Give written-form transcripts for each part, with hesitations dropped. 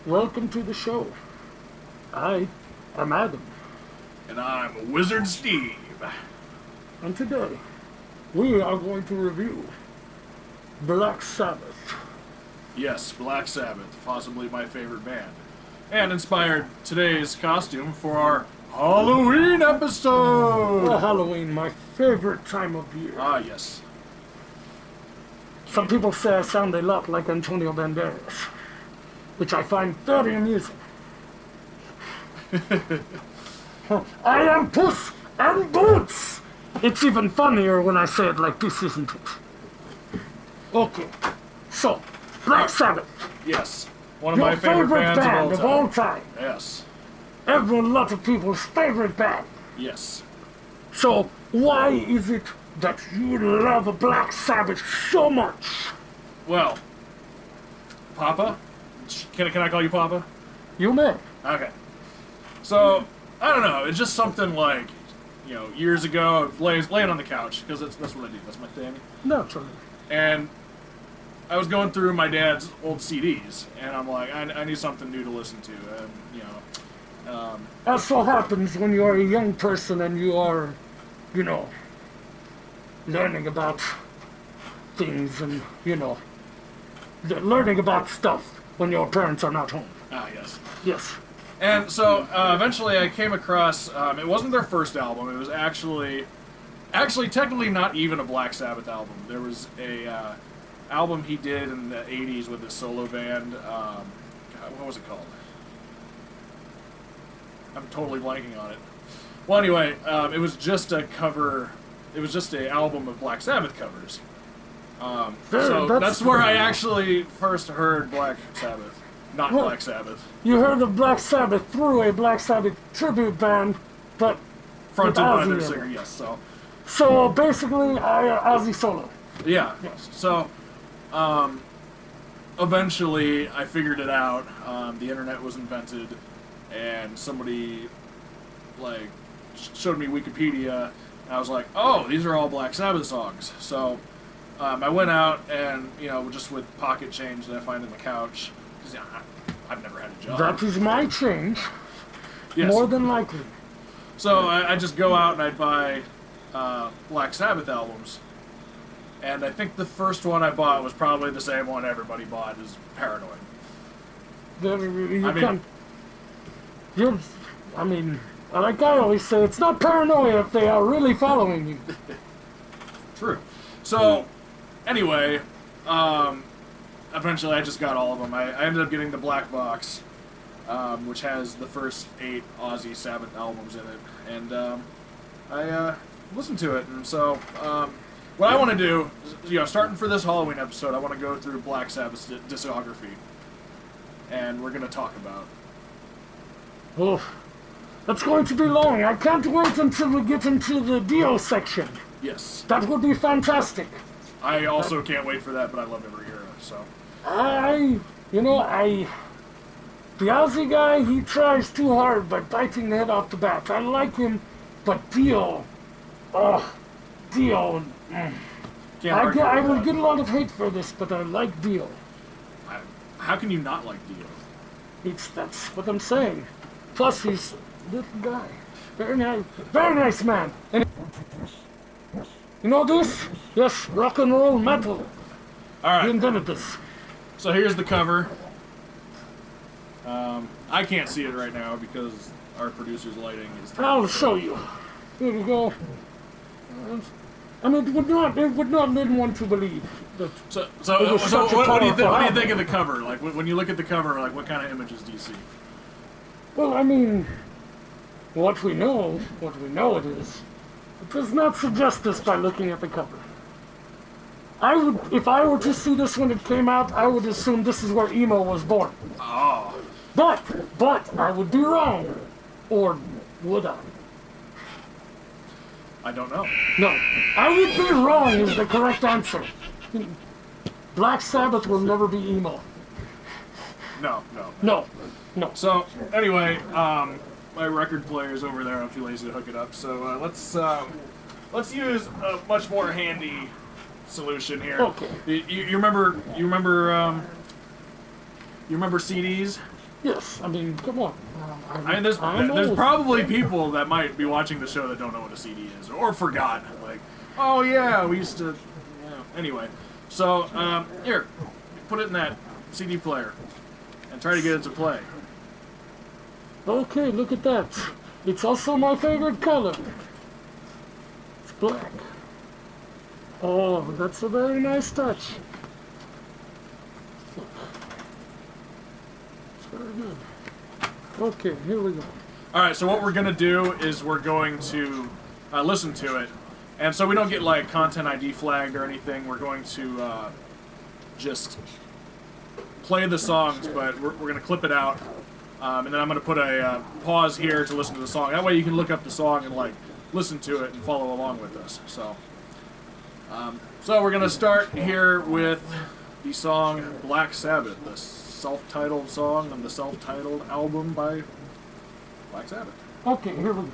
welcome to the show. I am Adam. And I'm Wizard Steve. And today, we are going to review Black Sabbath. Yes, Black Sabbath, possibly my favorite band. And inspired today's costume for our Halloween episode! Halloween, my favorite time of year. Ah, yes. Some people say I sound a lot like Antonio Banderas, which I find very amusing. I am Puss and Boots! It's even funnier when I say it like this, isn't it? Okay, so, Black Sabbath. Yes, one of Your my favorite bands band of all time. Yes. A lot of people's favorite band. Yes. So, why is it that you love Black Sabbath so much? Well, Papa? Can I call you Papa? You may. Okay. So, I don't know, it's just something like, years ago, I was laying on the couch, because that's what I do, that's my thing. Naturally. And I was going through my dad's old CDs, and I'm like, I need something new to listen to, and, As so happens when you are a young person and you are, learning about things and, learning about stuff when your parents are not home. Ah, yes. Yes. And so, eventually I came across, it wasn't their first album, it was actually technically not even a Black Sabbath album. There was a album he did in the 80s with his solo band, God, what was it called? I'm totally blanking on it. Well, anyway, it was just a cover, it was just an album of Black Sabbath covers. So that's where I actually first heard Black Sabbath, not Black Sabbath. You heard of Black Sabbath through a Black Sabbath tribute band, but fronted by their singer, yes. So basically, Ozzy solo. Yeah. Yes. So, eventually, I figured it out. The internet was invented, and somebody showed me Wikipedia. And I was like, oh, these are all Black Sabbath songs. So, I went out and just with pocket change that I find in the couch, because I've never had a job. That is my change. Yes. More than likely. So I just go out and I'd buy Black Sabbath albums. And I think the first one I bought was probably the same one everybody bought, is Paranoid. Like I always say, it's not paranoia if they are really following you. True. So, anyway, eventually I just got all of them. I ended up getting the black box, which has the first 8 Ozzy Sabbath albums in it. And I listened to it. And so, what I want to do, starting for this Halloween episode, I want to go through Black Sabbath's discography. And we're going to talk about it. Oh, that's going to be long. I can't wait until we get into the Dio section. Yes. That would be fantastic. I also can't wait for that, but I love every era, so. The Ozzy guy, he tries too hard by biting the head off the bat. I like him, but Dio. Dio. I will get a lot of hate for this, but I like Dio. How can you not like Dio? That's what I'm saying. Plus, he's a little guy. Very nice man. And you know this? Yes, rock and roll metal. Alright. He invented this. So here's the cover. I can't see it right now because our producer's lighting is... I'll show you. Here we go. It would not lead one to believe that. So what do you think of the cover? Like, when you look at the cover, like, what kind of images do you see? Well, what we know it is. It does not suggest this by looking at the cover. If I were to see this when it came out, I would assume this is where emo was born. Oh. But I would be wrong. Or would I? I don't know. No, I would be wrong is the correct answer. Black Sabbath will never be emo. No. So, anyway, my record player's over there. I'm too lazy to hook it up. So, let's use a much more handy solution here. Okay. You remember CDs? Yes, I mean, come on. I mean, there's old. probably people that might be watching the show that don't know what a CD is or forgot. Like, oh yeah, we used to. Anyway, so here, put it in that CD player and try to get it to play. Okay, look at that. It's also my favorite color. It's black. Oh, that's a very nice touch. Look. It's very good. Okay, here we go. All right, so what we're gonna do is we're going to listen to it, and so we don't get like content ID flagged or anything. We're going to just play the songs, but we're gonna clip it out, and then I'm gonna put a pause here to listen to the song. That way you can look up the song and like listen to it and follow along with us. So we're gonna start here with the song Black Sabbath, the self-titled song on the self-titled album by Black Sabbath. Okay, here we go.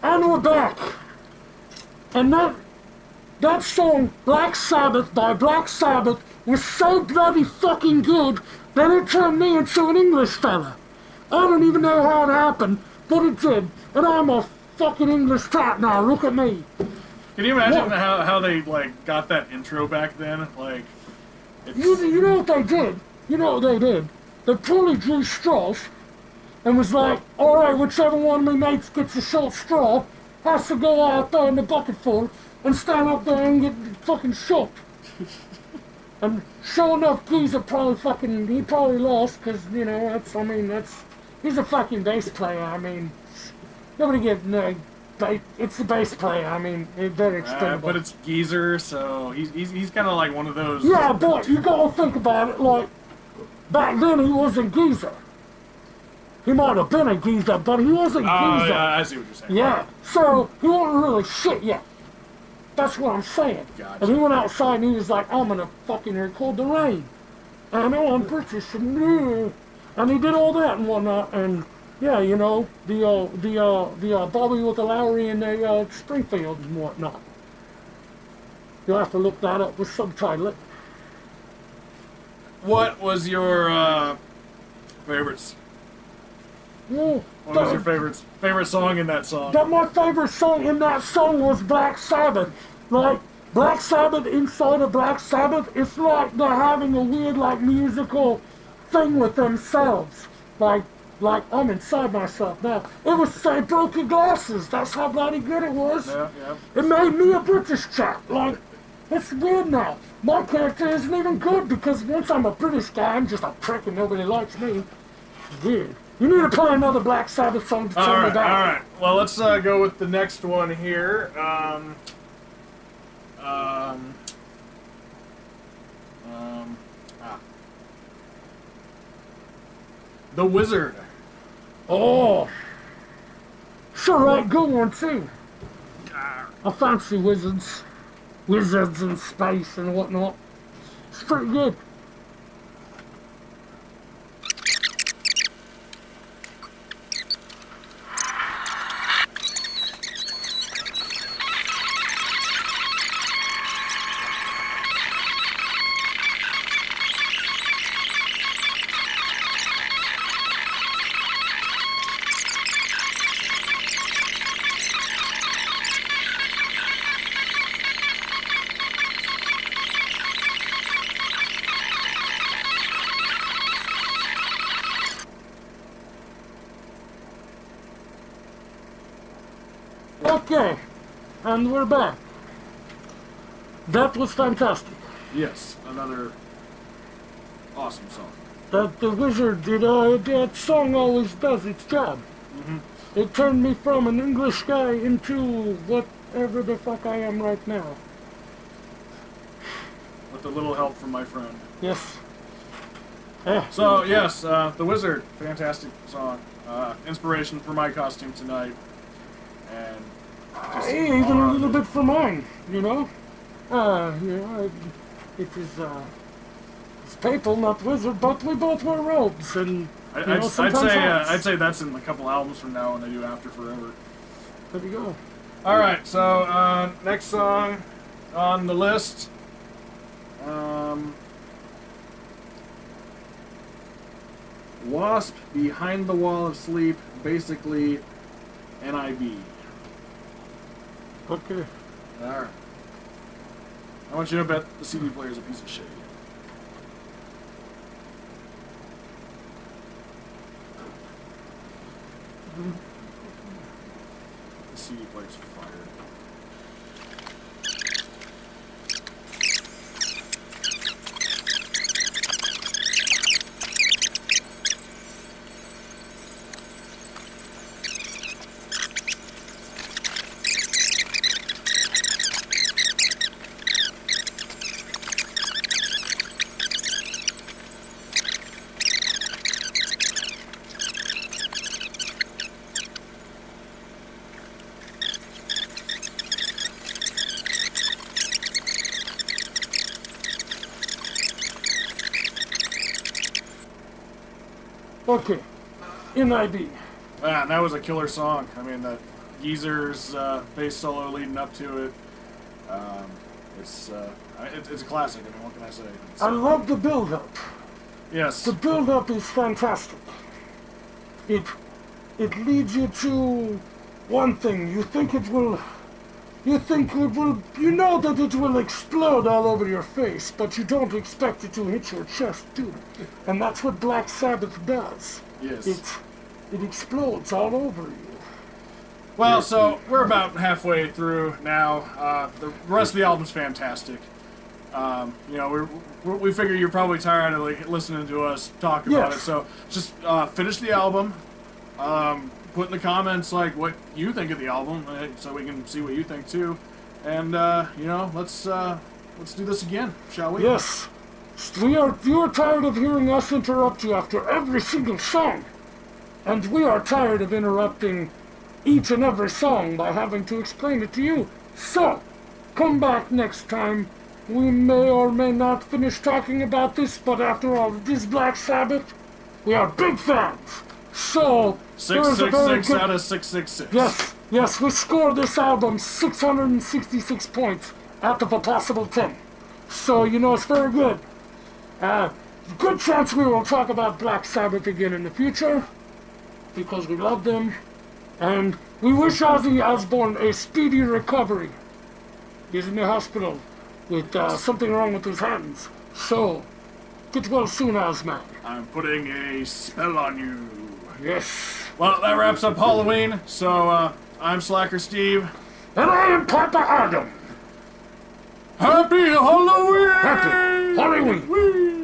And we're back. And that song, Black Sabbath by Black Sabbath, was so bloody fucking good that it turned me into an English fella. I don't even know how it happened, but it did. And I'm a fucking English cat now, look at me. Can you imagine how they like got that intro back then? Like, You know what they did? You know what they did? They probably drew straws and was like, alright, whichever one of me mates gets a short straw has to go out there in the bucket full and stand up there and get fucking shot. And sure enough, Geezer he probably lost, because, you know, he's a fucking bass player, I mean, nobody gets, no, it's the bass player, I mean, they're extendable. But it's Geezer, so he's kind of like one of those. Yeah, but you gotta think about it, like, back then he wasn't Geezer. He might have been a geezer, but he wasn't geezer. Yeah, I see what you're saying. Yeah, so he wasn't really shit yet. That's what I'm saying. Gotcha. And he went outside and he was like, I'm gonna fucking record the rain. And I know I'm British and he did all that and whatnot. And yeah, you know, the Bobby with the Lowry and the Springfield and whatnot. You'll have to look that up with subtitle it. What was your favorites? Well, What was your favorite song in that song? My favorite song in that song was Black Sabbath. Like, Black Sabbath inside of Black Sabbath, it's like they're having a weird, like, musical thing with themselves. Like I'm inside myself now. It was Say Broke Your Glasses. That's how bloody good it was. Yeah. It made me a British chap. Like, it's weird now. My character isn't even good because once I'm a British guy, I'm just a prick and nobody likes me. Weird. You need to play another Black Sabbath song to tell me that. All right. Well, let's go with the next one here. The Wizard. Oh, it's a right good one too. I fancy wizards in space and whatnot. It's pretty good. Okay, and we're back. That was fantastic. Yes, another awesome song. That the wizard did, that song always does its job. Mm-hmm. It turned me from an English guy into whatever the fuck I am right now. With a little help from my friend. Yes. So, yes, The Wizard, fantastic song. Inspiration for my costume tonight. And just Even a little bit for mine, you know? It is, it's papal, not wizard, but we both wear robes, and, I'd say that's in a couple albums from now when they do After Forever. There we go. Alright, so, next song on the list. Wasp, Behind the Wall of Sleep, basically NIB. Okay. Alright. I want you to bet the CD player is a piece of shit. The CD player's fired. Okay. NIB. Man, that was a killer song. I mean, the Geezer's bass solo leading up to it. It's a classic. I mean, what can I say? I love the build-up. Yes. The build-up is fantastic. It leads you to one thing. You know that it will explode all over your face, but you don't expect it to hit your chest, too. And that's what Black Sabbath does. Yes. It explodes all over you. Well, so we're about halfway through now. The rest of the album's fantastic. We figure you're probably tired of listening to us talk about it, so just finish the album. Put in the comments what you think of the album, so we can see what you think too. And let's do this again, shall we? Yes. You are tired of hearing us interrupt you after every single song, and we are tired of interrupting each and every song by having to explain it to you. So, come back next time. We may or may not finish talking about this, but after all, it is Black Sabbath. We are big fans. So, 666 out of 666. Yes, we scored this album 666 points out of a possible 10. So, it's very good. Good chance we will talk about Black Sabbath again in the future, because we love them, and we wish Ozzy Osbourne a speedy recovery. He's in the hospital with something wrong with his hands. So, get well soon, Ozman. I'm putting a spell on you. Yes. Well, that wraps up Halloween, so I'm Slacker Steve. And I am Papa Adam. Happy Halloween! Happy Halloween! Whee!